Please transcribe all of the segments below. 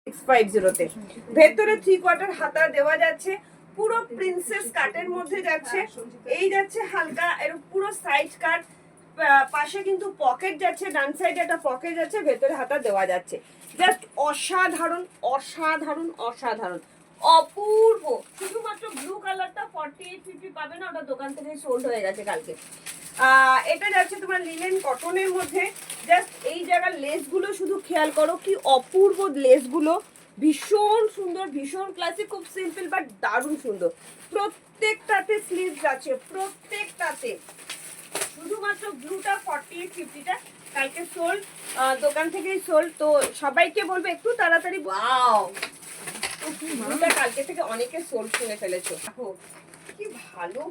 650 তে ভেতরে 3/4 হাতা দেওয়া যাচ্ছে, পুরো প্রিন্সেস কাটের মধ্যে যাচ্ছে। এই যাচ্ছে হালকা এর পুরো সাইড কাট, পাশে কিন্তু পকেট যাচ্ছে, ডান সাইডে একটা পকেট যাচ্ছে, ভেতরে হাতা দেওয়া যাচ্ছে। জাস্ট অসাধারণ অসাধারণ অসাধারণ অপূর্ব। শুধুমাত্র ব্লু কালারটা 4850 পাবে না, ওটা দোকান থেকে সোল্ড হয়ে গেছে কালকে। এটা যাচ্ছে তোমার লিনেন কটনের মধ্যে। জাস্ট এই জায়গার লেসগুলো শুধু খেয়াল করো, কি অপূর্ব লেসগুলো, ভীষণ সুন্দর, ভীষণ ক্লাসিক, খুব সিম্পল বাট দারুণ সুন্দর। প্রত্যেকটাতে স্লিভস আছে, প্রত্যেকটাতে। শুধুমাত্র ব্লুটা 4850টা কালকে সোল্ড, দোকান থেকেই সোল্ড। তো সবাইকে বলবো একটু তাড়াতাড়ি। ওয়াও, ব্লুটা কালকে থেকে অনেকে সোল্ড কিনে ফেলেছো। দেখো কি ভালো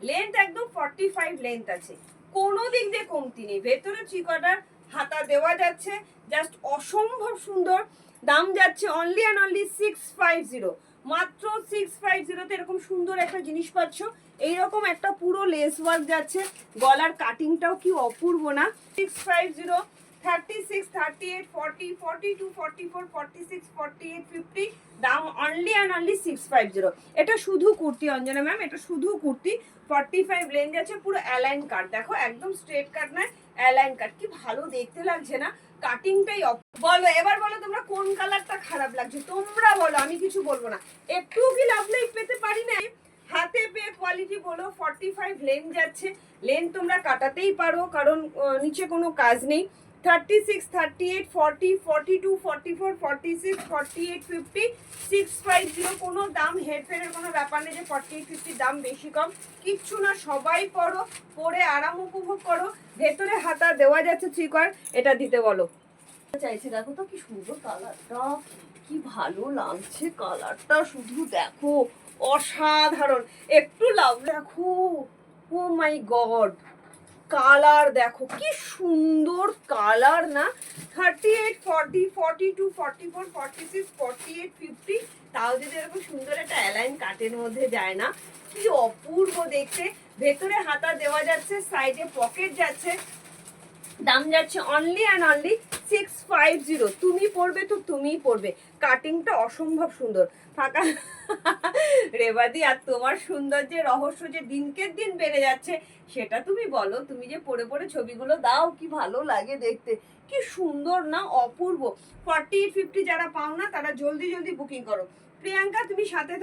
লেন্থ, একদম 45 লেন্থ আছে, কোনো দিক দিয়ে কমতি নেই। ভেতরে 3/4 হাতা দেওয়া যাচ্ছে, জাস্ট অসম্ভব সুন্দর। দাম যাচ্ছে অনলি অ্যান্ড অনলি 650, মাত্র 650 তে এরকম সুন্দর একটা জিনিস পাচ্ছ। এইরকম একটা পুরো লেস ওয়ার্ক যাচ্ছে, গলার কাটিংটাও কি অপূর্ব না। 650, 36, 38, 40, 42, 44, 46, 48, 50, দাম অনলি অ্যান্ড অনলি 650। এটা শুধু কুর্তি অঞ্জনা ম্যাম, এটা শুধু কুর্তি। 45 রেঞ্জ আছে, পুরো অ্যালাইন কাট, দেখো একদম স্ট্রেট কাট নয়, অ্যালাইন কাট। কি ভালো দেখতে লাগছে না, কাটিংটাই। বলো এবার, বলো তোমরা কোন কালারটা খারাপ লাগছে, তোমরা বলো, আমি কিছু বলবো না। একটু কি লাভ লাইক পেতে পারি না? হাতে পেয়ে কোয়ালিটি বলো। 45 লেন যাচ্ছে, লেন তোমরা কাটাতেই পারো, কারণ নিচে কোনো কাজ নেই। 36, 38, 40, 42, 44, 46, 48, 50, 650। কোনো দাম হেরফেরের কোনো ব্যাপার নেই যে 48, 50 দাম বেশি কম, কিচ্ছু না। সবাই পরো, পরে আরাম উপভোগ করো। ভেতরে হাতা দেওয়া যাচ্ছে 3/4, এটা দিতে বলো। চাইছি, দেখো তো কি সুন্দর কালারটা, কি ভালো লাগছে কালারটা, শুধু দেখো অসাধারণ। একটু লাভ, দেখো ও মাই গড, কালার দেখো কি সুন্দর কালার না। 38, 40, 42, 44, 46, 48, 50, তাও যদি এরকম সুন্দর একটা অ্যালাইন কাটের মধ্যে যায় না, কি অপূর্ব দেখতে। ভেতরে হাতা দেওয়া যাচ্ছে, সাইডে পকেট যাচ্ছে, দাম যাচ্ছে অনলি অ্যান্ড অনলি 650। তুমি পড়বে তো তুমিই পড়বে, কাটিংটা অসম্ভব সুন্দর। ফাঁকা রেবাদি, আর তোমার সৌন্দর্যের রহস্য যে দিনকে দিন বেড়ে যাচ্ছে সেটা তুমি বলো। তুমি যে পরে পরে ছবিগুলো দাও, কি ভালো লাগে দেখতে, কি সুন্দর না, অপূর্ব। 48, 50 যারা পাও না তারা জলদি জলদি বুকিং করো। প্রিয়াঙ্কা তুমি সাথে